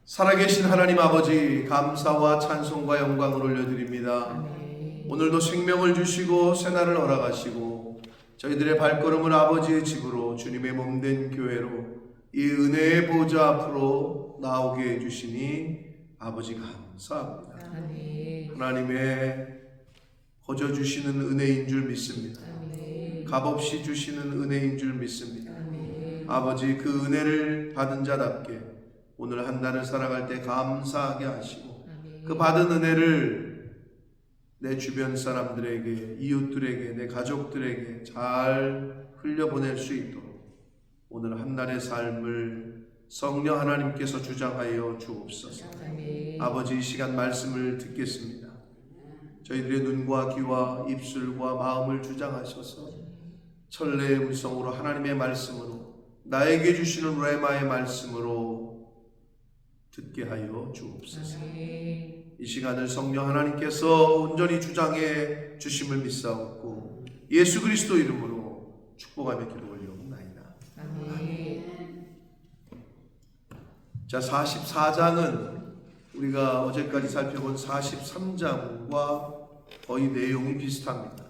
살아계신 하나님 아버지, 감사와 찬송과 영광을 올려드립니다. 오늘도 생명을 주시고 새날을 허락하시고 저희들의 발걸음을 아버지의 집으로, 주님의 몸된 교회로, 이 은혜의 보좌 앞으로 나오게 해주시니 아버지 감사합니다. 하나님의 거저 주시는 은혜인 줄 믿습니다. 값없이 주시는 은혜인 줄 믿습니다. 아버지, 그 은혜를 받은 자답게 오늘 한 날을 살아갈 때 감사하게 하시고, 그 받은 은혜를 내 주변 사람들에게, 이웃들에게, 내 가족들에게 잘 흘려보낼 수 있도록 오늘 한 날의 삶을 성령 하나님께서 주장하여 주옵소서. 아버지, 이 시간 말씀을 듣겠습니다. 저희들의 눈과 귀와 입술과 마음을 주장하셔서 천래의 음성으로, 하나님의 말씀으로, 나에게 주시는 레마의 말씀으로 듣게 하여 주옵소서. 이 시간을 성령 하나님께서 온전히 주장해 주심을 믿사옵고 예수 그리스도 이름으로 축복하며 기도 올려옵나이다. 자, 44장은 우리가 어제까지 살펴본 43장과 거의 내용이 비슷합니다.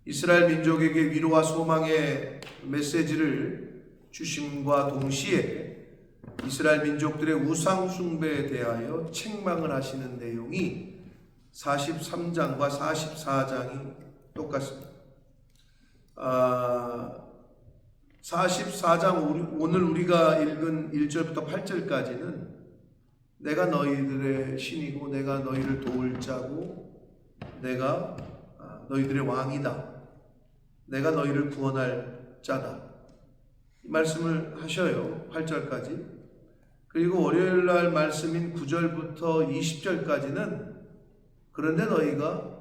이스라엘 민족에게 위로와 소망의 메시지를 주심과 동시에 이스라엘 민족들의 우상 숭배에 대하여 책망을 하시는 내용이 43장과 44장이 똑같습니다. 44장 오늘 우리가 읽은 1절부터 8절까지는 내가 너희들의 신이고 내가 너희를 도울 자고 내가 너희들의 왕이다, 내가 너희를 구원할 자다, 이 말씀을 하셔요. 8절까지. 그리고 월요일날 말씀인 9절부터 20절까지는 그런데 너희가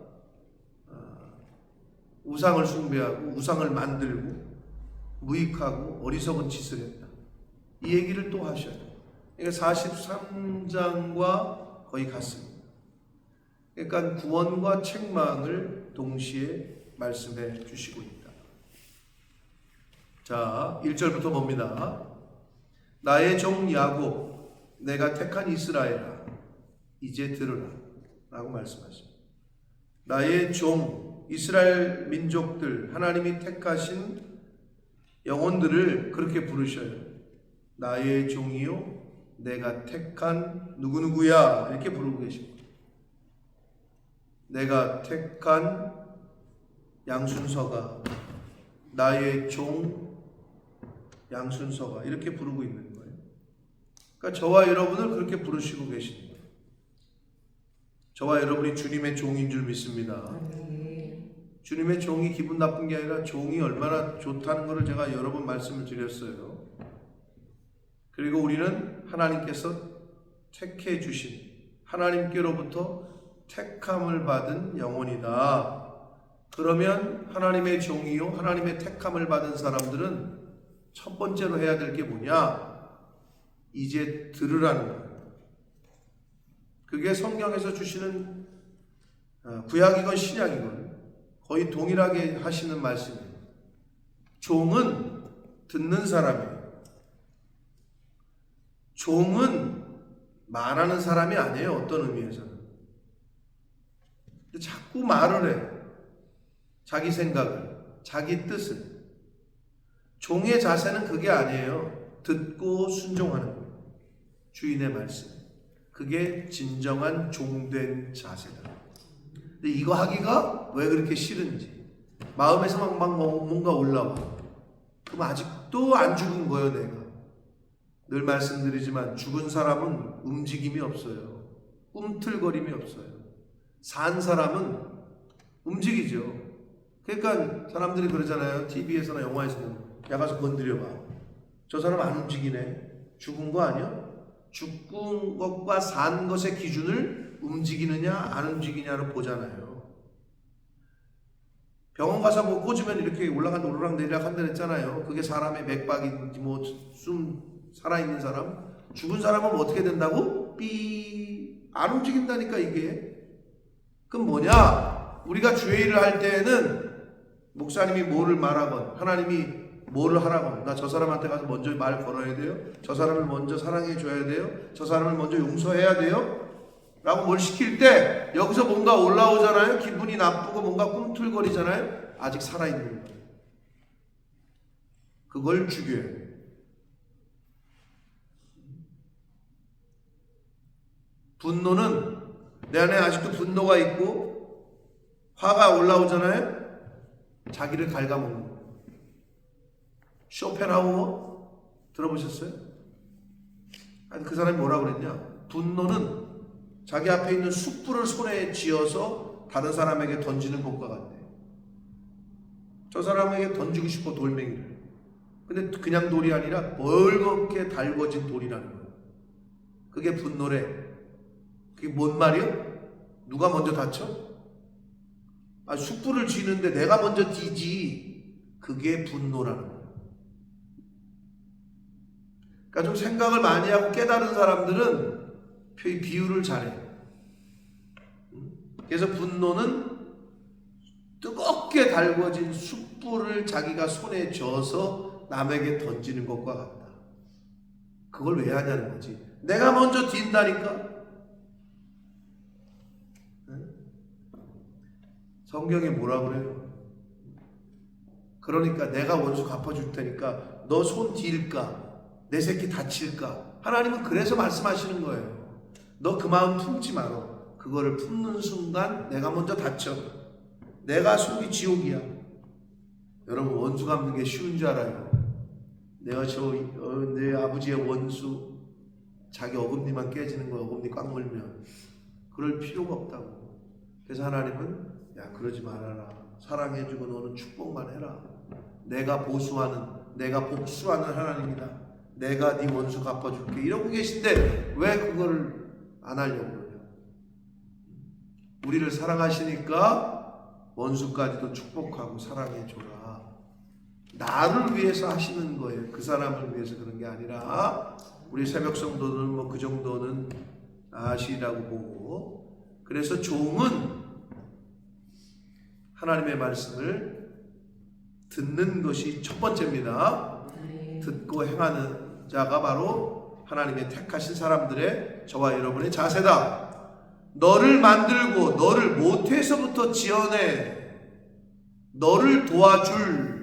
우상을 숭배하고 우상을 만들고 무익하고 어리석은 짓을 했다, 이 얘기를 또 하셔요. 그러니까 43장과 거의 같습니다. 그러니까 구원과 책망을 동시에 말씀해 주시고 있다. 자, 1절부터 봅니다. 나의 종 야곱, 내가 택한 이스라엘아, 이제 들으라 라고 말씀하십니다. 나의 종 이스라엘 민족들, 하나님이 택하신 영혼들을 그렇게 부르셔요. 나의 종이요, 내가 택한 누구누구야, 이렇게 부르고 계십니다. 내가 택한 양순서가, 나의 종 양순서가, 이렇게 부르고 있는 거예요. 그러니까 저와 여러분을 그렇게 부르시고 계십니다. 저와 여러분이 주님의 종인 줄 믿습니다. 주님의 종이 기분 나쁜 게 아니라 종이 얼마나 좋다는 것을 제가 여러 번 말씀을 드렸어요. 그리고 우리는 하나님께서 택해 주신, 하나님께로부터 택함을 받은 영혼이다. 그러면 하나님의 종이요, 하나님의 택함을 받은 사람들은 첫 번째로 해야 될 게 뭐냐? 이제 들으라는 거예요. 그게 성경에서 주시는, 구약이건 신약이건 거의 동일하게 하시는 말씀이에요. 종은 듣는 사람이에요. 종은 말하는 사람이 아니에요. 어떤 의미에서는. 근데 자꾸 말을 해요. 자기 생각을, 자기 뜻을. 종의 자세는 그게 아니에요. 듣고 순종하는 거예요. 주인의 말씀. 그게 진정한 종된 자세다. 근데 이거 하기가 왜 그렇게 싫은지, 마음에서 막 뭔가 올라와. 그럼 아직도 안 죽은 거예요. 내가 늘 말씀드리지만 죽은 사람은 움직임이 없어요. 꿈틀거림이 없어요. 산 사람은 움직이죠. 그러니까 사람들이 그러잖아요. TV에서나 영화에서 보면, 야 가서 건드려봐, 저 사람 안 움직이네, 죽은 거 아니야? 죽은 것과 산 것의 기준을 움직이느냐 안 움직이냐로 보잖아요. 병원 가서 뭐 꽂으면 이렇게 올라간다 오르락 내리락 한다 했잖아요. 그게 사람의 맥박인지 뭐 살아있는 사람, 죽은 사람은 어떻게 된다고? 안 움직인다니까 이게. 그럼 뭐냐? 우리가 주의 일을 할 때에는 목사님이 뭐를 말하건, 하나님이 뭐를 하라고? 나 저 사람한테 가서 먼저 말 걸어야 돼요? 저 사람을 먼저 사랑해 줘야 돼요? 저 사람을 먼저 용서해야 돼요? 라고 뭘 시킬 때 여기서 뭔가 올라오잖아요. 기분이 나쁘고 뭔가 꿈틀거리잖아요. 아직 살아있는 거예요. 그걸 죽여야 돼요. 분노는 내 안에 아직도 분노가 있고 화가 올라오잖아요. 자기를 갉아먹는 거예요. 쇼펜하우어 들어보셨어요? 아니 그 사람이 뭐라 그랬냐? 분노는 자기 앞에 있는 숯불을 손에 쥐어서 다른 사람에게 던지는 것과 같대. 저 사람에게 던지고 싶어 돌멩이를. 근데 그냥 돌이 아니라 벌겋게 달궈진 돌이라는 거예요. 그게 분노래. 그게 뭔 말이요? 누가 먼저 다쳐? 아, 숯불을 쥐는데 내가 먼저 뒤지. 그게 분노라는 거예요. 그러니까 좀 생각을 많이 하고 깨달은 사람들은 비유를 잘해. 그래서 분노는 뜨겁게 달궈진 숯불을 자기가 손에 쥐어서 남에게 던지는 것과 같다. 그걸 왜 하냐는 거지. 내가 먼저 뛴다니까. 성경에 뭐라 그래요? 그러니까 내가 원수 갚아줄 테니까 너 손 뒤일까? 내 새끼 다칠까? 하나님은 그래서 말씀하시는 거예요. 너 그 마음 품지 마라. 그거를 품는 순간 내가 먼저 다쳐. 내가 속이 지옥이야. 여러분 원수 갚는 게 쉬운 줄 알아요. 내 아버지의 원수 자기 어금니만 깨지는 거야. 어금니 꽉 물면. 그럴 필요가 없다고. 그래서 하나님은 야 그러지 말아라. 사랑해주고 너는 축복만 해라. 내가 보수하는 내가 복수하는 하나님이다. 내가 네 원수 갚아줄게. 이러고 계신데 왜 그거를 안 하려고 그러냐. 우리를 사랑하시니까 원수까지도 축복하고 사랑해줘라. 나를 위해서 하시는 거예요. 그 사람을 위해서 그런 게 아니라 우리 새벽 성도는 뭐 그 정도는 아시라고 보고. 그래서 종은 하나님의 말씀을 듣는 것이 첫 번째입니다. 듣고 행하는 자가 바로 하나님의 택하신 사람들의 저와 여러분의 자세다. 너를 만들고 너를 모태에서부터 지어내 너를 도와줄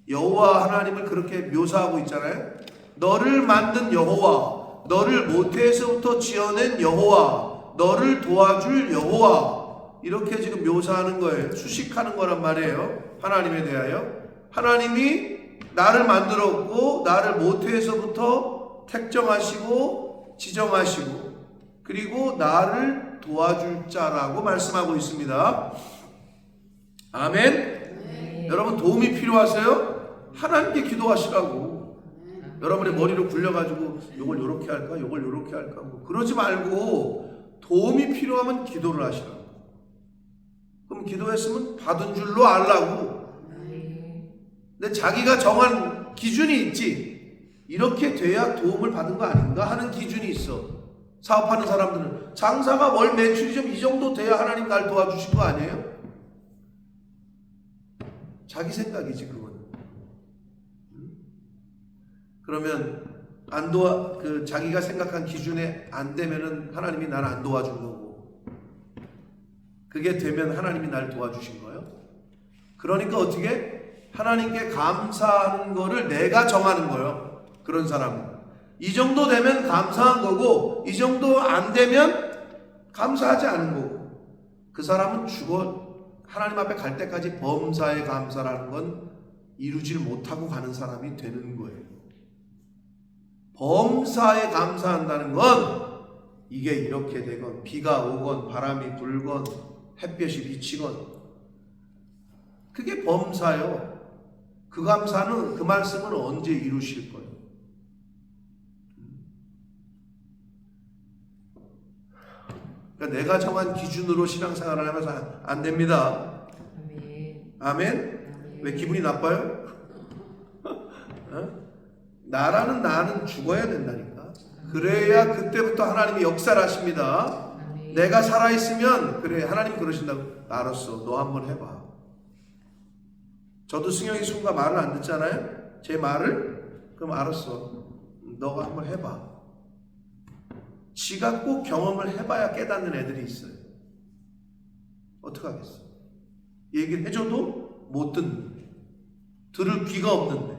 여호와 하나님을 그렇게 묘사하고 있잖아요. 너를 만든 여호와, 너를 모태에서부터 지어낸 여호와, 너를 도와줄 여호와, 이렇게 지금 묘사하는 거예요. 수식하는 거란 말이에요. 하나님에 대하여. 하나님이 나를 만들었고 나를 모태에서부터 택정하시고 지정하시고 그리고 나를 도와줄 자라고 말씀하고 있습니다. 아멘. 네. 여러분 도움이 필요하세요? 하나님께 기도하시라고. 여러분의 머리로 굴려가지고 요걸 요렇게 할까 요걸 요렇게 할까 뭐 그러지 말고 도움이 필요하면 기도를 하시라고. 그럼 기도했으면 받은 줄로 알라고. 근데 자기가 정한 기준이 있지. 이렇게 돼야 도움을 받은 거 아닌가 하는 기준이 있어. 사업하는 사람들은 장사가 월 매출이 좀 이 정도 돼야 하나님 날 도와주신 거 아니에요? 자기 생각이지 그건. 그러면 자기가 생각한 기준에 안 되면은 하나님이 날 안 도와준 거고, 그게 되면 하나님이 날 도와주신 거예요. 그러니까 어떻게 하나님께 감사하는 거를 내가 정하는 거예요. 그런 사람은 이 정도 되면 감사한 거고 이 정도 안 되면 감사하지 않은 거고, 그 사람은 하나님 앞에 갈 때까지 범사에 감사라는 건 이루질 못하고 가는 사람이 되는 거예요. 범사에 감사한다는 건 이게 이렇게 되건 비가 오건 바람이 불건 햇볕이 비치건 그게 범사요. 그 감사는 그 말씀은 언제 이루실 거예요? 그러니까 내가 정한 기준으로 신앙생활을 하면서 안 됩니다. 아멘. 아멘? 왜 기분이 나빠요? 나는 죽어야 된다니까. 그래야 그때부터 하나님이 역사를 하십니다. 내가 살아있으면 그래 하나님 그러신다고. 알았어 너 한번 해봐. 저도 승영이 순간 말을 안 듣잖아요. 제 말을? 그럼 알았어. 너가 한번 해봐. 지가 꼭 경험을 해봐야 깨닫는 애들이 있어요. 어떡하겠어? 얘기를 해줘도 못 듣는데, 들을 귀가 없는데,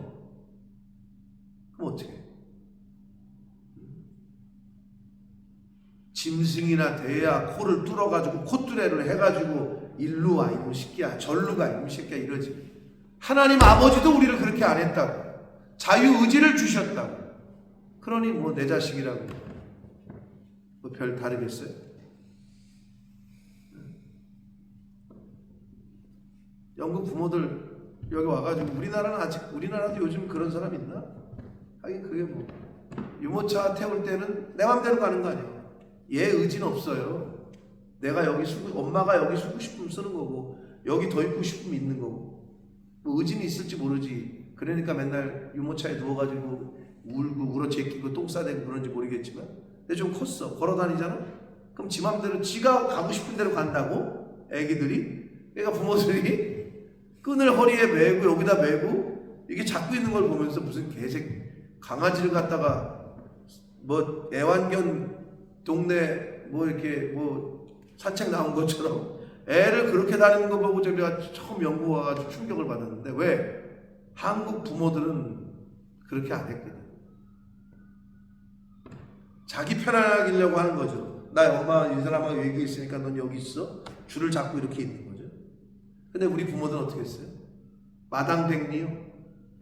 그럼 어떻게 해? 짐승이나 돼야 코를 뚫어가지고 콧뚜레를 해가지고 일로 와 이놈 새끼야, 절로 가 이놈 새끼야 이러지. 하나님 아버지도 우리를 그렇게 안 했다고. 자유의지를 주셨다고. 그러니 뭐 내 자식이라고 뭐 별 다르겠어요? 영국 부모들 여기 와가지고 우리나라도 요즘 그런 사람 있나? 하긴 그게 뭐 유모차 태울 때는 내 맘대로 가는 거 아니에요. 얘 의지는 없어요. 내가 여기 엄마가 여기 쓰고 싶으면 쓰는 거고 여기 더 있고 싶으면 있는 거고 뭐 의지는 있을지 모르지. 그러니까 맨날 유모차에 누워가지고 울고 울어 제끼고 똥 싸대고 그런지 모르겠지만 근데 좀 컸어. 걸어 다니잖아? 그럼 지 맘대로 지가 가고 싶은 대로 간다고? 애기들이? 그러니까 부모들이 끈을 허리에 매고 여기다 매고 이게 잡고 있는 걸 보면서 무슨 개새끼 강아지를 갖다가 뭐 애완견 동네 뭐 이렇게 뭐 산책 나온 것처럼 애를 그렇게 다니는 거 보고 제가 처음 영국 와가지고 충격을 받았는데 왜? 한국 부모들은 그렇게 안 했거든. 자기 편하기려고 하는 거죠. 나 엄마 이 사람하고 얘기했으니까 넌 여기 있어. 줄을 잡고 이렇게 있는 거죠. 근데 우리 부모들은 어떻게 했어요? 마당백리요.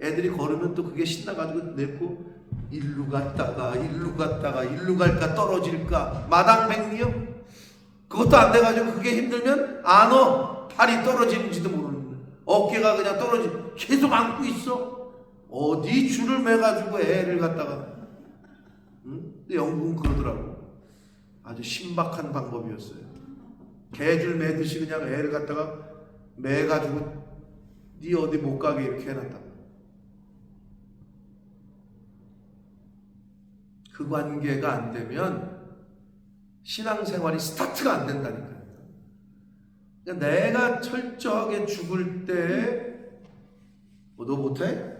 애들이 걸으면 또 그게 신나가지고 냈고 일루 갔다가 일루 갈까 떨어질까 마당백리요. 그것도 안 돼가지고 그게 힘들면 안 와. 팔이 떨어지는지도 모르는데 어깨가 그냥 계속 안고 있어. 어디 줄을 매가지고 애를 갖다가 응? 근데 영국은 그러더라고. 아주 신박한 방법이었어요. 개줄 매듯이 그냥 애를 갖다가 매가지고 네 어디 못 가게 이렇게 해놨다. 그 관계가 안 되면 신앙생활이 스타트가 안 된다니까요. 그러니까 내가 철저하게 죽을 때 너 못해?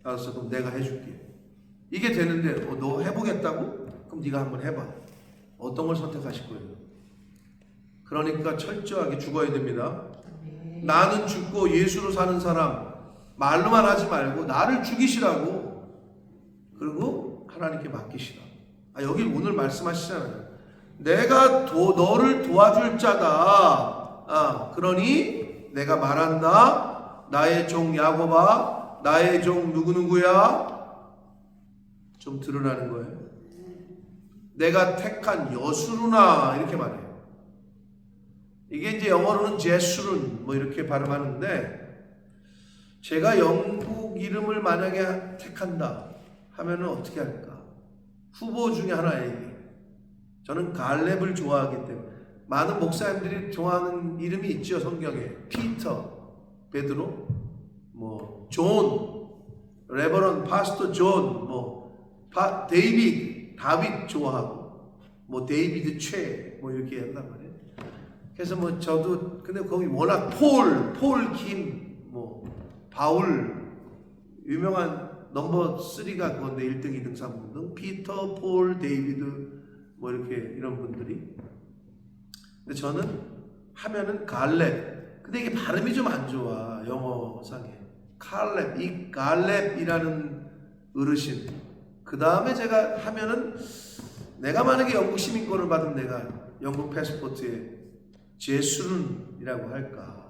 알았어, 그럼 내가 해줄게. 이게 되는데 너 해보겠다고? 그럼 네가 한번 해봐. 어떤 걸 선택하실 거예요? 그러니까 철저하게 죽어야 됩니다. 나는 죽고 예수로 사는 사람 말로만 하지 말고 나를 죽이시라고. 그리고 하나님께 맡기시라. 여기 오늘 말씀하시잖아요. 내가 너를 도와줄 자다. 그러니 내가 말한다. 나의 종 야곱아, 나의 종 누구누구야? 좀 드러나는 거예요. 내가 택한 여수루나 이렇게 말해요. 이게 이제 영어로는 제수룬 뭐 이렇게 발음하는데 제가 영국 이름을 만약에 택한다 하면은 어떻게 할까? 후보 중에 하나예요. 저는 갈렙을 좋아하기 때문에 많은 목사님들이 좋아하는 이름이 있죠. 성경에 피터, 베드로, 뭐 존, 레버런, 파스터 존, 뭐 다윗 좋아하고 뭐 데이비드 최 뭐 이렇게 한단 말이에요. 그래서 뭐 저도 근데 거기 워낙 폴 김, 뭐 바울 유명한 넘버 3가 그건데 1등, 2등, 3등 피터, 폴, 데이비드 뭐 이렇게 이런 분들이. 근데 저는 하면은 갈렙. 근데 이게 발음이 좀 안 좋아 영어상에. 칼렙, 이 갈렙이라는 어르신. 그 다음에 제가 하면은 내가 만약에 영국 시민권을 받으면 내가 영국 패스포트에 제수룬이라고 할까.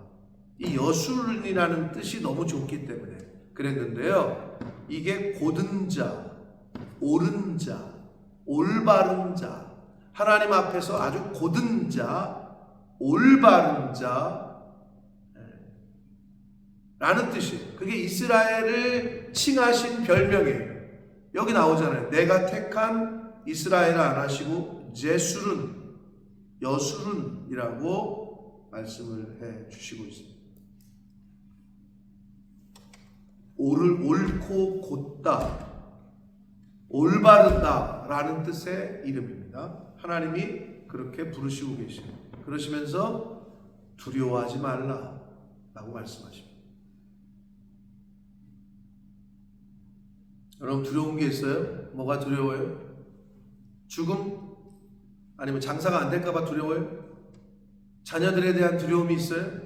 이 여수룬이라는 뜻이 너무 좋기 때문에 그랬는데요. 이게 고든 자, 옳은 자, 올바른 자, 하나님 앞에서 아주 고든 자, 올바른 자 라는 뜻이에요. 그게 이스라엘을 칭하신 별명이에요. 여기 나오잖아요. 내가 택한 이스라엘을 안 하시고 제수룬, 여수룬이라고 말씀을 해 주시고 있습니다. 옳고 곧다, 올바르다 라는 뜻의 이름입니다. 하나님이 그렇게 부르시고 계십니다. 그러시면서 두려워하지 말라 라고 말씀하십니다. 여러분 두려운 게 있어요? 뭐가 두려워요? 죽음? 아니면 장사가 안 될까봐 두려워요? 자녀들에 대한 두려움이 있어요?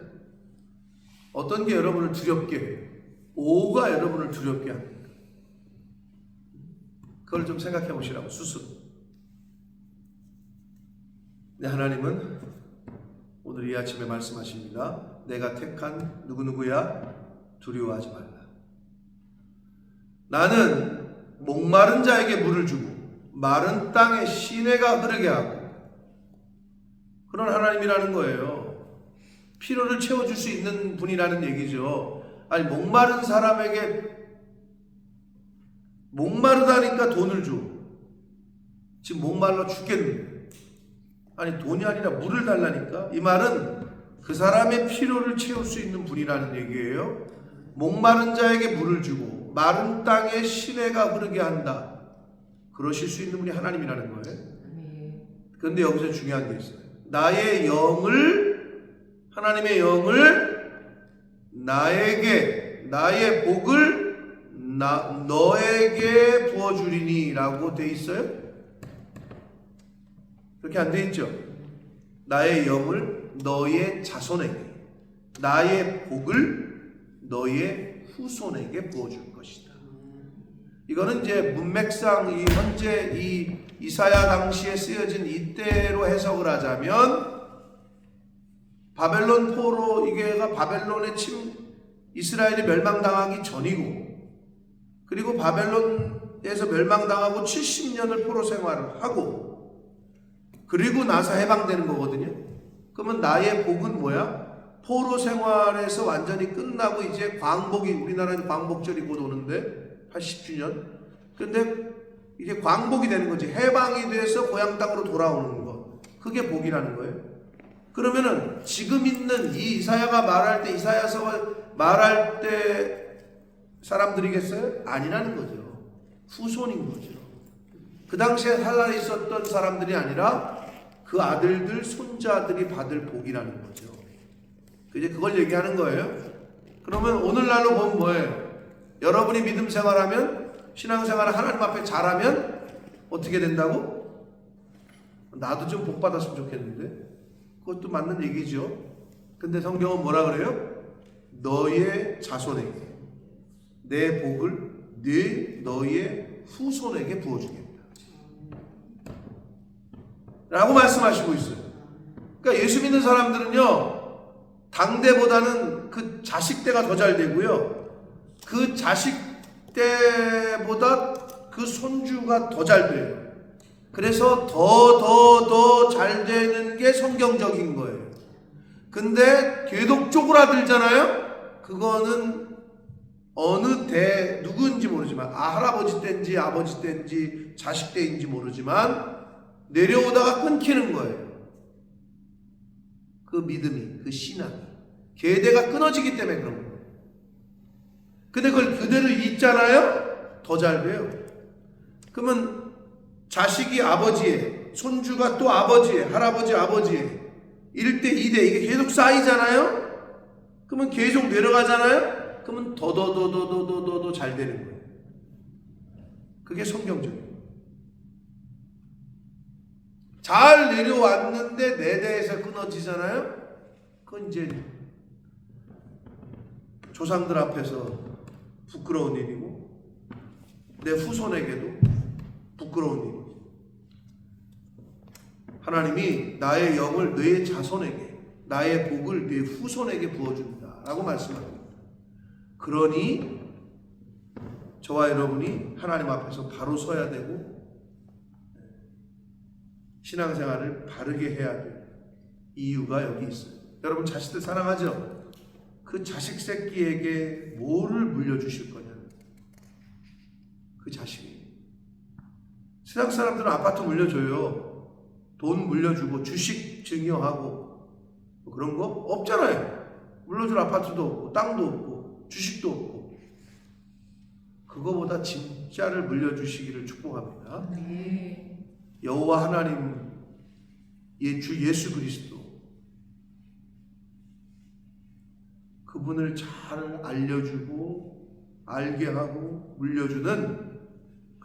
어떤 게 여러분을 두렵게 해요? 뭐가 여러분을 두렵게 합니까? 그걸 좀 생각해 보시라고 스스로. 네, 하나님은 오늘 이 아침에 말씀하십니다. 내가 택한 누구누구야? 두려워하지 말라. 나는 목마른 자에게 물을 주고 마른 땅에 시내가 흐르게 하고, 그런 하나님이라는 거예요. 필요를 채워줄 수 있는 분이라는 얘기죠. 아니, 목마른 사람에게 목마르다니까 돈을 줘. 지금 목말라 죽겠는데. 아니, 돈이 아니라 물을 달라니까. 이 말은 그 사람의 필요를 채울 수 있는 분이라는 얘기예요. 목마른 자에게 물을 주고 마른 땅에 시내가 흐르게 한다. 그러실 수 있는 분이 하나님이라는 거예요. 그런데 여기서 중요한 게 있어요. 나의 영을, 하나님의 영을 나에게, 나의 복을 너에게 부어주리니 라고 돼 있어요? 그렇게 안 돼 있죠? 나의 영을 너의 자손에게, 나의 복을 너의 후손에게 부어줄 것이다. 이거는 이제 문맥상 현재 이 이사야 당시에 쓰여진 이때로 해석을 하자면, 바벨론 포로, 이게가 바벨론의 이스라엘이 멸망당하기 전이고, 그리고 바벨론에서 멸망당하고 70년을 포로 생활을 하고, 그리고 나서 해방되는 거거든요. 그러면 나의 복은 뭐야? 포로 생활에서 완전히 끝나고 이제 광복이, 우리나라는 광복절이 곧 오는데 80주년. 근데 이제 광복이 되는 거지. 해방이 돼서 고향 땅으로 돌아오는 거. 그게 복이라는 거예요. 그러면은 지금 있는 이 이사야가 말할 때, 이사야서 말할 때 사람들이겠어요? 아니라는 거죠. 후손인 거죠. 그 당시에 살아 있었던 사람들이 아니라 그 아들들, 손자들이 받을 복이라는 거죠. 이제 그걸 얘기하는 거예요. 그러면 오늘날로 보면 뭐예요? 여러분이 믿음 생활하면, 신앙생활을 하나님 앞에 잘하면 어떻게 된다고? 나도 좀 복 받았으면 좋겠는데. 그것도 맞는 얘기죠. 근데 성경은 뭐라 그래요? 너의 자손에게 내 복을 너의 후손에게 부어주겠다 라고 말씀하시고 있어요. 그러니까 예수 믿는 사람들은요, 당대보다는 그 자식 때가 더 잘 되고요, 그 자식 때보다 그 손주가 더 잘 돼요. 그래서 더 잘 되는 게 성경적인 거예요. 근데 계속 쪼그라들잖아요. 그거는 어느 누구인지 모르지만, 할아버지 때인지 아버지 때인지 자식 때인지 모르지만 내려오다가 끊기는 거예요. 그 믿음이, 그 신앙이 계대가 끊어지기 때문에 그런 거예요. 근데 그걸 그대로 잊잖아요. 더 잘 돼요. 그러면 자식이 아버지의, 손주가 또 아버지의, 할아버지 아버지의 1대 2대 이게 계속 쌓이잖아요. 그러면 계속 내려가잖아요. 그러면 더 잘 되는 거예요. 그게 성경적이에요. 잘 내려왔는데 내 대에서 끊어지잖아요. 그건 이제 조상들 앞에서 부끄러운 일이고, 내 후손에게도 부끄러운 일이고. 하나님이 나의 영을 너의 자손에게, 나의 복을 네 후손에게 부어준다 라고 말씀합니다. 그러니 저와 여러분이 하나님 앞에서 바로 서야 되고, 신앙생활을 바르게 해야 될 이유가 여기 있어요. 여러분 자식들 사랑하죠? 그 자식 새끼에게 뭐를 물려주실 거냐? 그 자식이. 세상 사람들은 아파트 물려줘요. 돈 물려주고 주식 증여하고 뭐 그런 거 없잖아요. 물려줄 아파트도 없고 땅도 없고 주식도 없고. 그거보다 진짜를 물려주시기를 축복합니다. 여호와 하나님, 주 예수 그리스도, 그분을 잘 알려주고 알게 하고 물려주는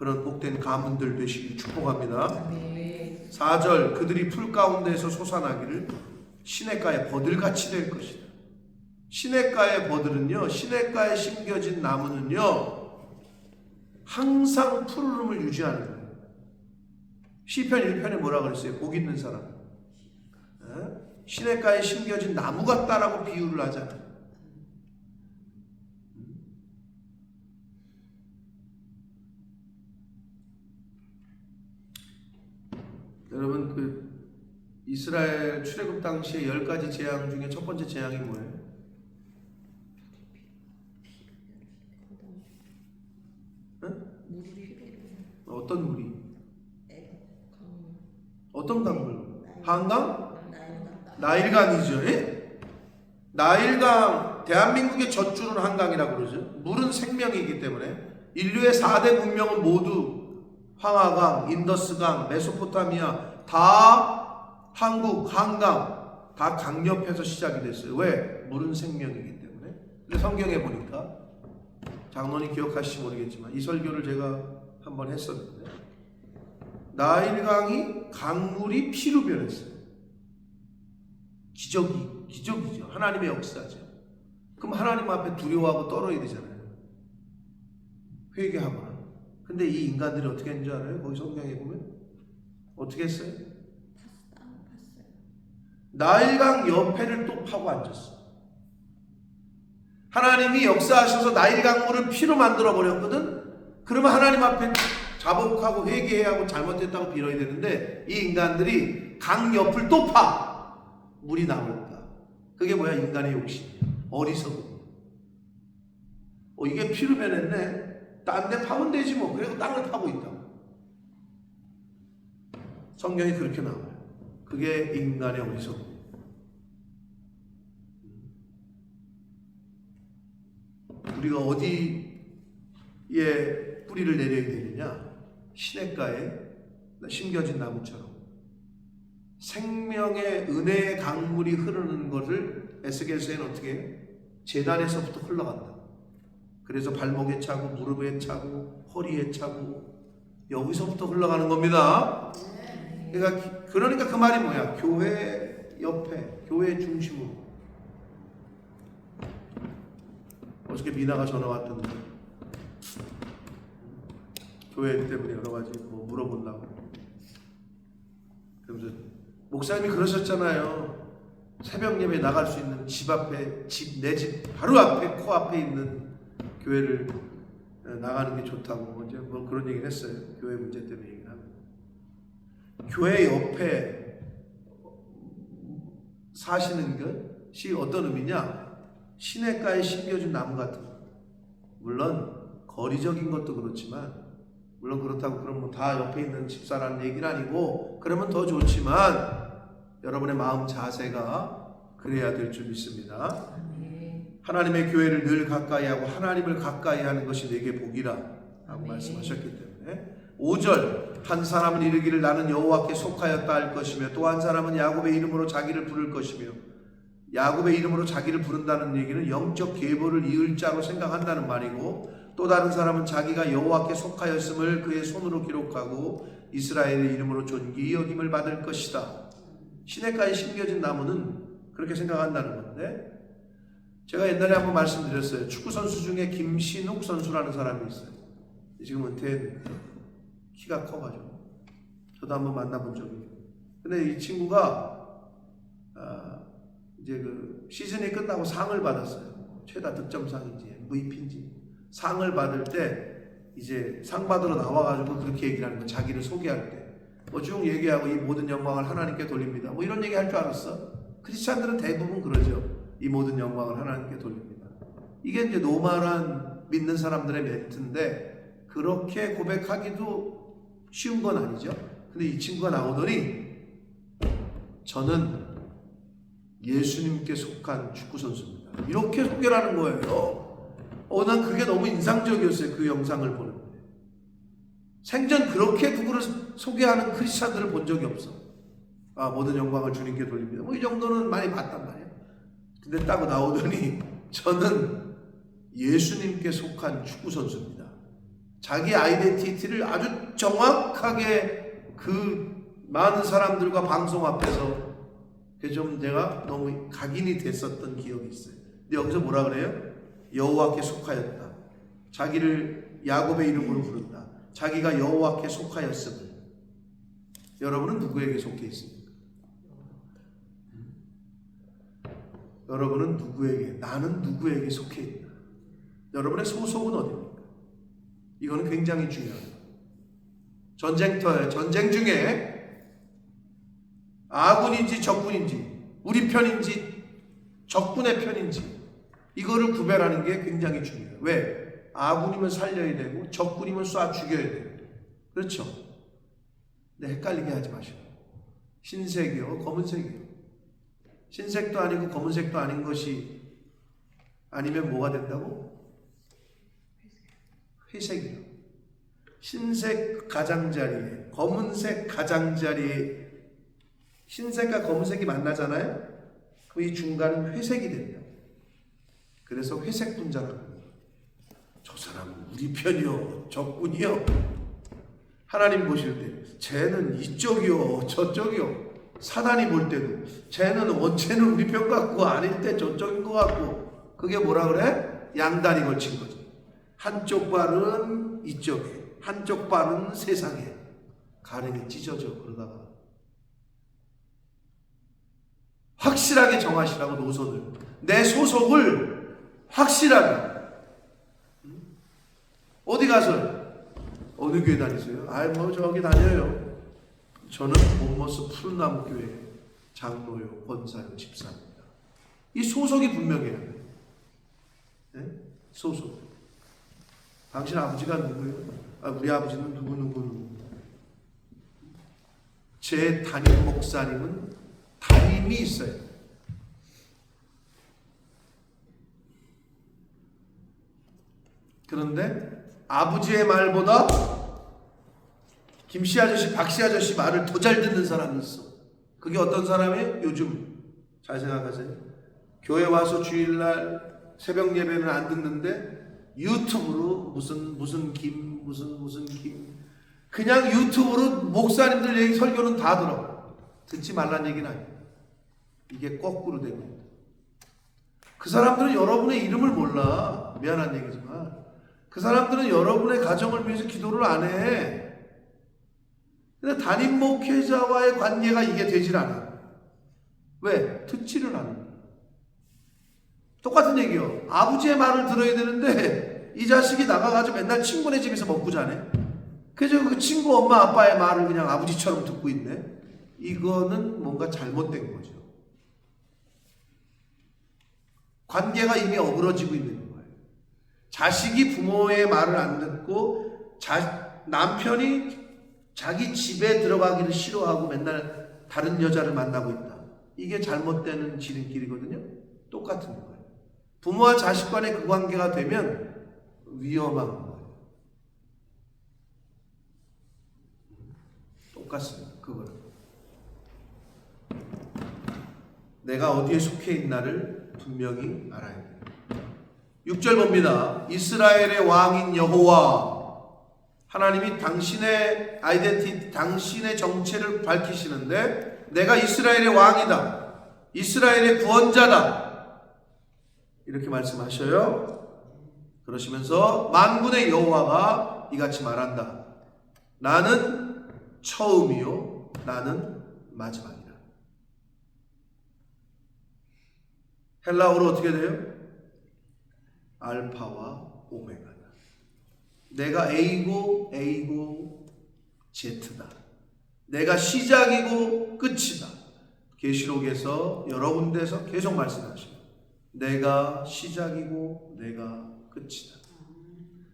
그런 복된 가문들 되시길 축복합니다. 아멘. 4절 그들이 풀 가운데에서 솟아나기를 시냇가의 버들같이 될 것이다. 시냇가의 버들은요, 시냇가에 심겨진 나무는요 항상 푸르름을 유지하는 거예요. 시편 1편에 뭐라 그랬어요? 복 있는 사람, 시냇가에 심겨진 나무 같다라고 비유를 하잖아요. 여러분, 그 이스라엘 출애굽 당시에 10가지 재앙 중에 첫 번째 재앙이 뭐예요? 어떤 물이? 어떤 강물? 한강? 나일강이죠. 예? 나일강, 대한민국의 젖주는 한강이라고 그러죠. 물은 생명이기 때문에 인류의 4대 문명은 모두 황하강, 인더스강, 메소포타미아 다 한국, 한강 다 강옆에서 시작이 됐어요. 왜? 물은 생명이기 때문에. 근데 성경에 보니까 장로님 기억하실지 모르겠지만 이 설교를 제가 한번 했었는데 나일강이 강물이 피로 변했어요. 기적이죠. 하나님의 역사죠. 그럼 하나님 앞에 두려워하고 떨어야 되잖아요. 회개하거나. 근데 이 인간들이 어떻게 했는 줄 알아요? 거기 성경에 보면 어떻게 했어요? 나일강 옆에를 또 파고 앉았어. 하나님이 역사하셔서 나일강 물을 피로 만들어 버렸거든. 그러면 하나님 앞에 자복하고 회개해야 하고 잘못했다고 빌어야 되는데 이 인간들이 강 옆을 또 파. 물이 나올까? 그게 뭐야? 인간의 욕심이야. 어리석음. 이게 피로 변했네. 딴 데 파면 되지 뭐. 그래도 땅을 파고 있다. 성경이 그렇게 나와요. 그게 인간의 어리석음. 우리가 어디에 뿌리를 내려야 되느냐? 시냇가에 심겨진 나무처럼 생명의 은혜의 강물이 흐르는 것을 에스겔서에는 어떻게 해요? 제단에서부터 흘러간다. 그래서 발목에 차고 무릎에 차고 허리에 차고 여기서부터 흘러가는 겁니다. 그러니까 그 말이 뭐야? 교회 옆에, 교회 중심으로. 어저께 미나가 전화 왔던데 교회 때문에 여러 가지 뭐 물어본다고. 그러면서 목사님이 그러셨잖아요. 새벽 예배 나갈 수 있는 집 앞에, 내 집 바로 앞에, 코앞에 있는 교회를 나가는 게 좋다고 이제 뭐 그런 얘기를 했어요. 교회 문제 때문에 얘기를 하면. 교회 옆에 사시는 것이 어떤 의미냐? 시냇가에 심겨진 나무 같은 거. 물론 거리적인 것도 그렇지만, 물론 그렇다고 그럼 뭐 다 옆에 있는 집사라는 얘기는 아니고, 그러면 더 좋지만 여러분의 마음 자세가 그래야 될 줄 믿습니다. 하나님의 교회를 늘 가까이 하고 하나님을 가까이 하는 것이 내게 복이라 라고 말씀하셨기 때문에 5절 한 사람은 이르기를 나는 여호와께 속하였다 할 것이며 또 한 사람은 야곱의 이름으로 자기를 부를 것이며, 야곱의 이름으로 자기를 부른다는 얘기는 영적 계보를 이을 자로 생각한다는 말이고, 또 다른 사람은 자기가 여호와께 속하였음을 그의 손으로 기록하고 이스라엘의 이름으로 존귀히 여김을 받을 것이다. 시냇가에 심겨진 나무는 그렇게 생각한다는 건데, 제가 옛날에 한번 말씀드렸어요. 축구선수 중에 김신욱 선수라는 사람이 있어요. 지금 은퇴했는데 키가 커가지고 저도 한번 만나본 적이 있어요. 근데 이 친구가 이제 그 시즌이 끝나고 상을 받았어요. 최다 득점상인지 MVP인지 상을 받을 때 이제 상 받으러 나와가지고 그렇게 얘기를 하는 거예요. 자기를 소개할 때 쭉 얘기하고 이 모든 영광을 하나님께 돌립니다. 뭐 이런 얘기 할 줄 알았어? 크리스찬들은 대부분 그러죠. 이 모든 영광을 하나님께 돌립니다. 이게 이제 노멀한 믿는 사람들의 멘트인데 그렇게 고백하기도 쉬운 건 아니죠. 근데 이 친구가 나오더니 저는 예수님께 속한 축구선수입니다. 이렇게 소개를 하는 거예요. 난 그게 너무 인상적이었어요. 그 영상을 보는데. 생전 그렇게 누구를 소개하는 크리스찬들을 본 적이 없어. 모든 영광을 주님께 돌립니다. 뭐 이 정도는 많이 봤단 말이야. 근데 딱 나오더니 저는 예수님께 속한 축구선수입니다. 자기 아이덴티티를 아주 정확하게 그 많은 사람들과 방송 앞에서 좀 내가 너무 각인이 됐었던 기억이 있어요. 근데 여기서 뭐라 그래요? 여호와께 속하였다. 자기를 야곱의 이름으로 부른다. 자기가 여호와께 속하였음을. 여러분은 누구에게 속해 있습니까? 여러분은 누구에게, 나는 누구에게 속해 있나? 여러분의 소속은 어디입니까? 이거는 굉장히 중요합니다. 전쟁터에, 전쟁 중에 아군인지 적군인지, 우리 편인지 적군의 편인지, 이거를 구별하는 게 굉장히 중요해요. 왜? 아군이면 살려야 되고 적군이면 쏴 죽여야 돼요. 그렇죠? 근데 헷갈리게 하지 마시고. 흰색이요, 검은색이요. 흰색도 아니고 검은색도 아닌 것이 아니면 뭐가 된다고? 회색이요. 흰색 가장자리에, 검은색 가장자리에 흰색과 검은색이 만나잖아요? 그럼 이 중간은 회색이 된다. 그래서 회색 분자라고 합니다. 저 사람은 우리 편이요, 적군이요. 하나님 보실 때 쟤는 이쪽이요, 저쪽이요. 사단이 볼 때도 쟤는 원체는 우리 편 같고 아닐 때 저쪽인 것 같고. 그게 뭐라 그래? 양다리 걸친 거지. 한쪽 발은 이쪽에, 한쪽 발은 세상에. 가랭이 찢어져. 그러다가 확실하게 정하시라고, 노선을. 내 소속을 확실하게. 어디 가서 어느 교회 다니세요? 뭐 저기 다녀요. 저는 본머스 푸른나무 교회 장로요, 권사요, 집사입니다. 이 소속이 분명해요. 네? 소속. 당신 아버지가 누구예요? 우리 아버지는 누구. 제 담임 목사님은 담임이 있어요. 그런데 아버지의 말보다 김씨 아저씨, 박씨 아저씨 말을 더 잘 듣는 사람이 있어. 그게 어떤 사람이에요? 요즘 잘 생각하세요. 교회 와서 주일날 새벽 예배는 안 듣는데 유튜브로 무슨 김 그냥 유튜브로 목사님들 얘기, 설교는 다 들어. 듣지 말란 얘기는 아니에요. 이게 거꾸로 된 겁니다. 그 사람들은 여러분의 이름을 몰라. 미안한 얘기지만 그 사람들은 여러분의 가정을 위해서 기도를 안 해. 근데 담임 목회자와의 관계가 이게 되질 않아. 왜? 듣지를 않아. 똑같은 얘기요. 아버지의 말을 들어야 되는데 이 자식이 나가가지고 맨날 친구네 집에서 먹고 자네. 그래서 그 친구 엄마 아빠의 말을 그냥 아버지처럼 듣고 있네. 이거는 뭔가 잘못된 거죠. 관계가 이미 어그러지고 있는 거예요. 자식이 부모의 말을 안 듣고 남편이 자기 집에 들어가기를 싫어하고 맨날 다른 여자를 만나고 있다. 이게 잘못되는 지름길이거든요. 똑같은 거예요. 부모와 자식 간의 그 관계가 되면 위험한 거예요. 똑같습니다. 그거는. 내가 어디에 속해 있나를 분명히 알아야 돼요. 6절 봅니다. 이스라엘의 왕인 여호와, 하나님이 당신의 아이덴티티, 당신의 정체를 밝히시는데 내가 이스라엘의 왕이다, 이스라엘의 구원자다, 이렇게 말씀하셔요. 그러시면서 만군의 여호와가 이같이 말한다. 나는 처음이요 나는 마지막이다. 헬라어로 어떻게 돼요? 알파와 오메가다. 내가 A고 Z다. 내가 시작이고 끝이다. 계시록에서 여러 군데에서 계속 말씀하시죠. 내가 시작이고 내가 끝이다.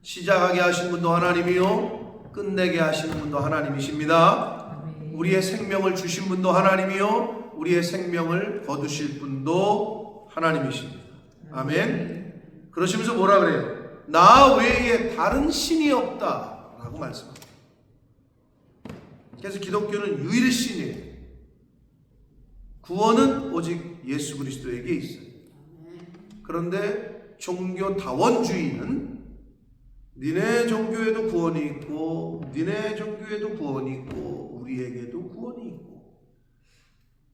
시작하게 하신 분도 하나님이요 끝내게 하시는 분도 하나님이십니다. 우리의 생명을 주신 분도 하나님이요 우리의 생명을 거두실 분도 하나님이십니다. 아멘. 그러시면서 뭐라 그래요? 나 외에 다른 신이 없다 라고 말씀합니다. 그래서 기독교는 유일신이에요. 구원은 오직 예수 그리스도에게 있어요. 그런데 종교다원주의는 니네 종교에도 구원이 있고 니네 종교에도 구원이 있고 우리에게도 구원이 있고,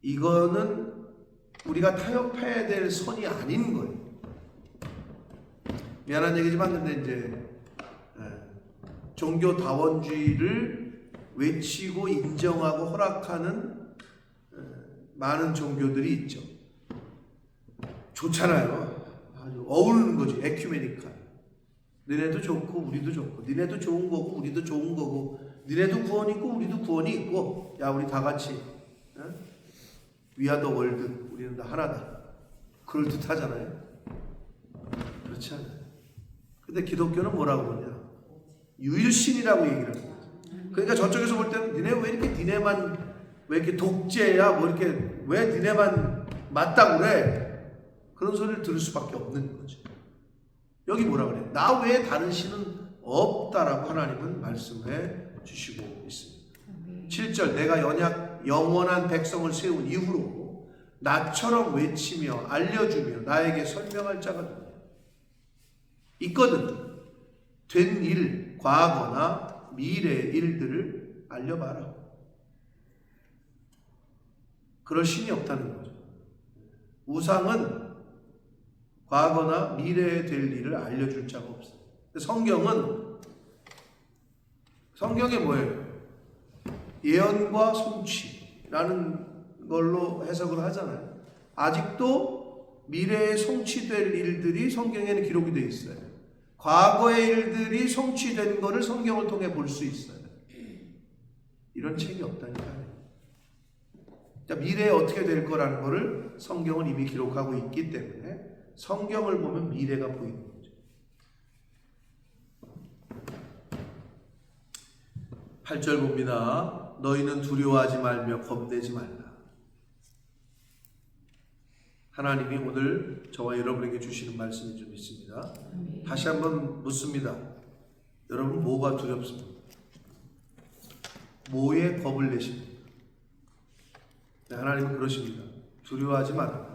이거는 우리가 타협해야 될 선이 아닌 거예요. 미안한 얘기지만 근데 이제 종교 다원주의를 외치고 인정하고 허락하는 많은 종교들이 있죠. 좋잖아요. 아주 어우르는 거지. 에큐메니칼. 너네도 좋고 우리도 좋고, 너네도 좋은 거고 우리도 좋은 거고, 너네도 구원 있고 우리도 구원이 있고, 야 우리 다 같이 위아더 월드, 우리는 다 하나다. 그럴 듯 하잖아요. 그렇지 않아요. 근데 기독교는 뭐라고 그러냐? 유일신이라고 얘기를 합니다. 그러니까 저쪽에서 볼 때는 니네 왜 이렇게 니네만 왜 이렇게 독재야? 뭐 이렇게 왜 니네만 맞다고 그래? 그런 소리를 들을 수밖에 없는 거죠. 여기 뭐라 그래? 나 외에 다른 신은 없다라고 하나님은 말씀해 주시고 있습니다. 7절, 내가 영원한 백성을 세운 이후로 나처럼 외치며 알려주며 나에게 설명할 자가 있거든. 된 일, 과거나 미래의 일들을 알려봐라. 그럴 신이 없다는 거죠. 우상은 과거나 미래에 될 일을 알려줄 자가 없어요. 성경에 뭐예요? 예언과 성취라는 걸로 해석을 하잖아요. 아직도 미래에 성취될 일들이 성경에는 기록이 되어 있어요. 과거의 일들이 성취된 것을 성경을 통해 볼 수 있어요. 이런 책이 없다니까요. 미래에 어떻게 될 거라는 것을 성경은 이미 기록하고 있기 때문에 성경을 보면 미래가 보이는 거죠. 8절 봅니다. 너희는 두려워하지 말며 겁내지 말라. 하나님이 오늘 저와 여러분에게 주시는 말씀이 좀 있습니다. 다시 한번 묻습니다. 여러분 뭐가 두렵습니까? 뭐에 겁을 내십니까? 하나님은 그러십니다. 두려워하지 말라.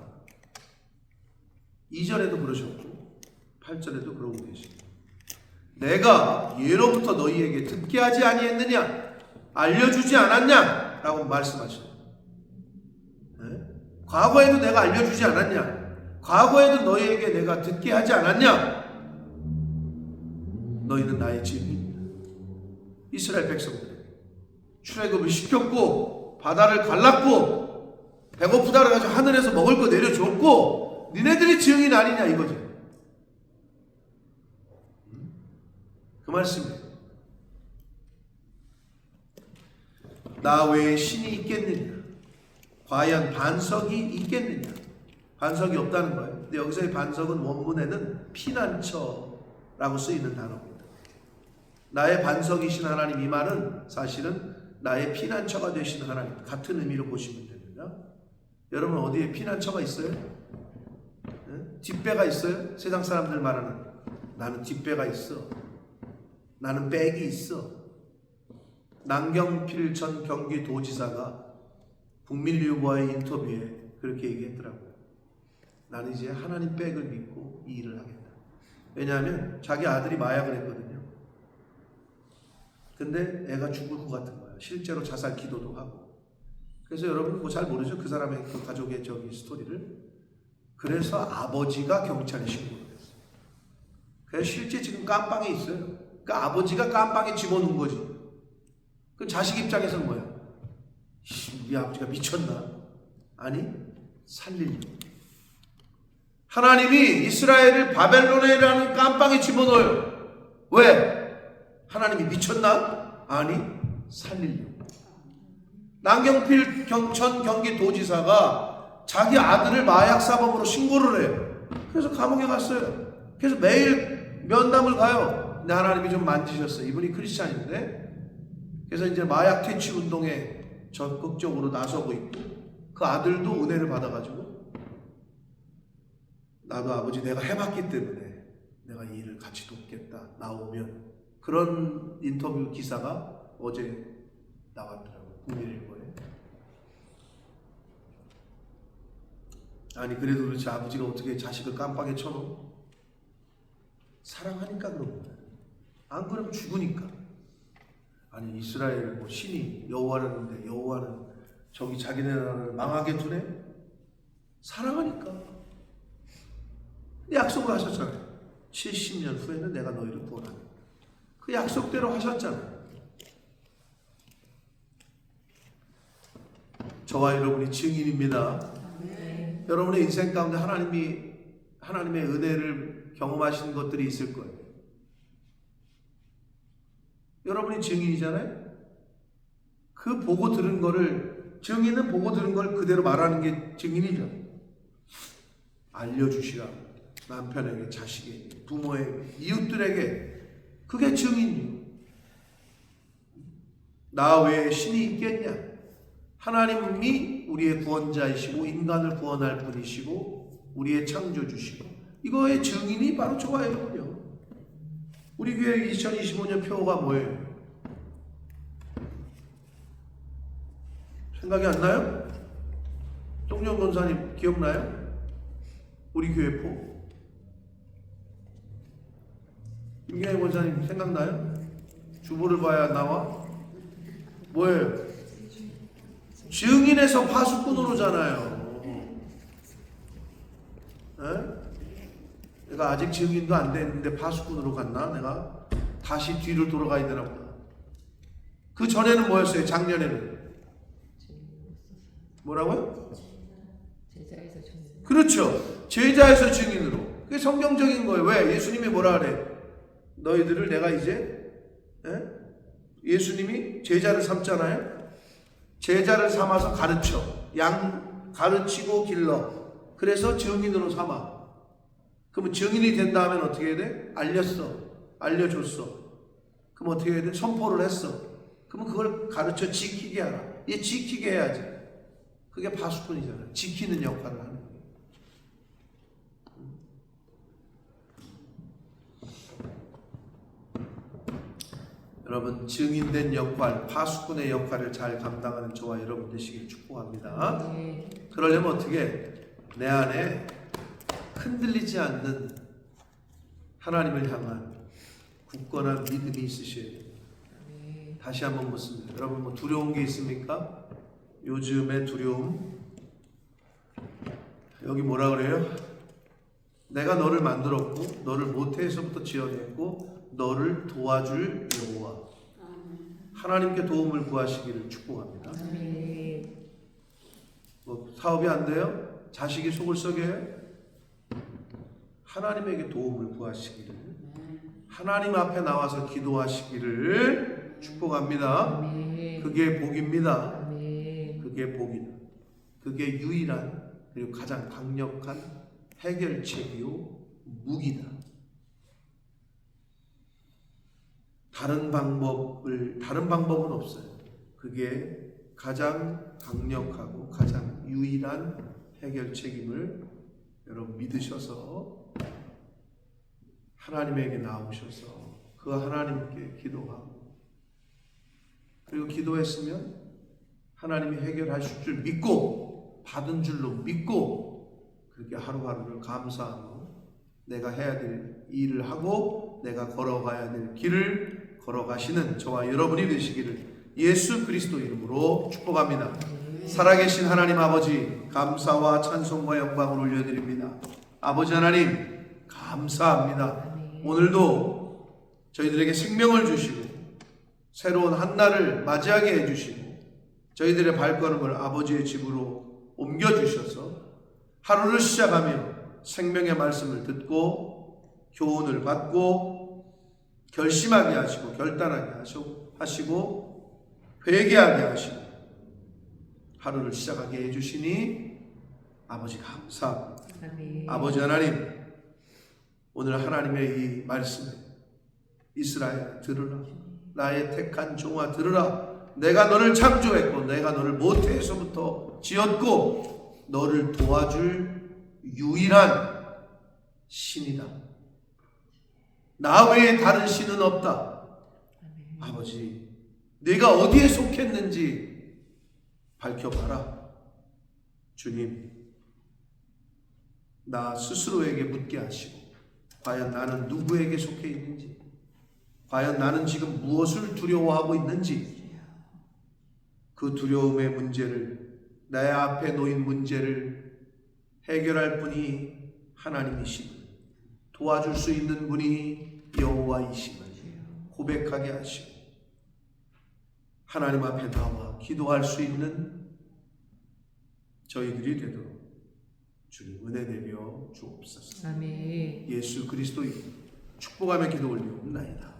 2절에도 그러셨고 8절에도 그러고 계십니다. 내가 예로부터 너희에게 듣게 하지 아니했느냐? 알려주지 않았냐? 라고 말씀하십니다. 과거에도 내가 알려주지 않았냐? 과거에도 너희에게 내가 듣게 하지 않았냐? 너희는 나의 증인이다. 이스라엘 백성들에게 출애굽을 시켰고 바다를 갈랐고 배고프다 그래가지고 하늘에서 먹을 거 내려줬고 니네들이 증인 아니냐 이거죠. 그 말씀이에요. 나 외에 신이 있겠느냐? 과연 반석이 있겠느냐? 반석이 없다는 거예요. 근데 여기서의 반석은 원문에는 피난처라고 쓰이는 단어입니다. 나의 반석이신 하나님, 이 말은 사실은 나의 피난처가 되신 하나님, 같은 의미로 보시면 됩니다. 여러분 어디에 피난처가 있어요? 뒷배가 있어요? 세상 사람들 말하는 나는 뒷배가 있어. 나는 백이 있어. 남경필 전 경기도지사가 국민일보와의 인터뷰에 그렇게 얘기했더라고요. 나는 이제 하나님 백을 믿고 이 일을 하겠다. 왜냐하면 자기 아들이 마약을 했거든요. 근데 애가 죽을 것 같은 거야. 실제로 자살 기도도 하고. 그래서 여러분 뭐 잘 모르죠? 그 사람의 그 가족의 저기 스토리를. 그래서 아버지가 경찰에 신고를 했어요. 그래서 실제 지금 깜빵에 있어요. 그러니까 아버지가 깜빵에 집어넣은 거지. 그 자식 입장에서는 뭐야? 우리 아버지가 미쳤나? 아니, 살리려고. 하나님이 이스라엘을 바벨론이라는 깜빵에 집어넣어요. 왜? 하나님이 미쳤나? 아니, 살리려고. 남경필 전 경기도지사가 자기 아들을 마약사범으로 신고를 해요. 그래서 감옥에 갔어요. 그래서 매일 면담을 가요. 근데 하나님이 좀 만지셨어요. 이분이 크리스찬인데. 그래서 이제 마약 퇴치 운동에 적극적으로 나서고 있고, 그 아들도 은혜를 받아가지고 나도 아버지 내가 해봤기 때문에 내가 이 일을 같이 돕겠다 나오면, 그런 인터뷰 기사가 어제 나왔더라고요. 국민일보에. 아니 그래도 그렇지 아버지가 어떻게 자식을 깜빵에 쳐놓어? 사랑하니까 그런 거예요. 안 그러면 죽으니까. 아니 이스라엘 뭐 신이 여호와라는데 여호와는 저기 자기네 나라를 망하게 두네? 사랑하니까. 약속을 하셨잖아요. 70년 후에는 내가 너희를 구원하리. 그 약속대로 하셨잖아요. 저와 여러분이 증인입니다. 네. 여러분의 인생 가운데 하나님의 은혜를 경험하신 것들이 있을 거예요. 여러분이 증인이잖아요. 그 보고 들은 거를, 증인은 보고 들은 걸 그대로 말하는 게 증인이죠. 알려주시라. 남편에게, 자식에게, 부모에게, 이웃들에게. 그게 증인이에요. 나 외에 신이 있겠냐? 하나님이 우리의 구원자이시고 인간을 구원할 분이시고 우리의 창조주시고, 이거의 증인이 바로 저와 여러분이요. 우리 교회 2025년 표가 뭐예요? 생각이 안 나요? 똥정 권사님 기억나요? 우리 교회 표. 김경희 권사님 생각나요? 주보를 봐야 나와? 뭐예요? 증인에서 파수꾼으로잖아요. 내가 아직 증인도 안 됐는데 파수꾼으로 갔나? 내가 다시 뒤로 돌아가야 되나 보다. 그 전에는 뭐였어요? 작년에는 뭐라고요? 제자에서 증인. 그렇죠. 제자에서 증인으로. 그게 성경적인 거예요. 왜? 예수님이 뭐라 그래? 너희들을 내가 이제 예수님이 제자를 삼잖아요. 제자를 삼아서 가르쳐. 가르치고 길러. 그래서 증인으로 삼아. 그러면 증인이 된 다음엔 어떻게 해야 돼? 알려줬어. 그럼 어떻게 해야 돼? 선포를 했어. 그러면 그걸 가르쳐 지키게 하라. 얘 지키게 해야지. 그게 파수꾼이잖아요. 지키는 역할을 하는 거예요. 여러분, 증인된 역할, 파수꾼의 역할을 잘 감당하는 저와 여러분 되시길 축복합니다. 그러려면 어떻게? 내 안에 흔들리지 않는 하나님을 향한 굳건한 믿음이 있으셔야 돼요. 다시 한번 묻습니다. 여러분 뭐 두려운 게 있습니까? 요즘의 두려움. 여기 뭐라 그래요? 내가 너를 만들었고 너를 모태에서부터 지어냈고 너를 도와줄 여호와. 하나님께 도움을 구하시기를 축복합니다. 뭐 사업이 안 돼요? 자식이 속을 썩여요? 하나님에게 도움을 구하시기를, 하나님 앞에 나와서 기도하시기를 축복합니다. 그게 복입니다. 그게 복이다. 그게 유일한 그리고 가장 강력한 해결책이요 무기다. 다른 방법은 없어요. 그게 가장 강력하고 가장 유일한 해결책임을 여러분 믿으셔서 하나님에게 나오셔서 그 하나님께 기도하고, 그리고 기도했으면 하나님이 해결하실 줄 믿고 받은 줄로 믿고 그렇게 하루하루를 감사하고 내가 해야 될 일을 하고 내가 걸어가야 될 길을 걸어가시는 저와 여러분이 되시기를 예수 그리스도 이름으로 축복합니다. 살아계신 하나님 아버지, 감사와 찬송과 영광을 올려드립니다. 아버지 하나님 감사합니다. 오늘도 저희들에게 생명을 주시고 새로운 한 날을 맞이하게 해주시고 저희들의 발걸음을 아버지의 집으로 옮겨주셔서 하루를 시작하며 생명의 말씀을 듣고 교훈을 받고 결심하게 하시고 결단하게 하시고 회개하게 하시고 하루를 시작하게 해주시니 아버지 감사합니다. 아버지 하나님, 오늘 하나님의 이 말씀에 이스라엘 들으라. 나의 택한 종아 들으라. 내가 너를 창조했고 내가 너를 모태에서부터 지었고 너를 도와줄 유일한 신이다. 나 외에 다른 신은 없다. 아버지, 내가 어디에 속했는지 밝혀봐라. 주님, 나 스스로에게 묻게 하시고 과연 나는 누구에게 속해 있는지, 과연 나는 지금 무엇을 두려워하고 있는지, 그 두려움의 문제를, 내 앞에 놓인 문제를 해결할 분이 하나님이심을, 도와줄 수 있는 분이 여호와이심을 고백하게 하시고 하나님 앞에 나와 기도할 수 있는 저희들이 되도록 주님 은혜 내려 주옵소서. 아멘. 예수 그리스도의 축복하며 기도 올리옵나이다.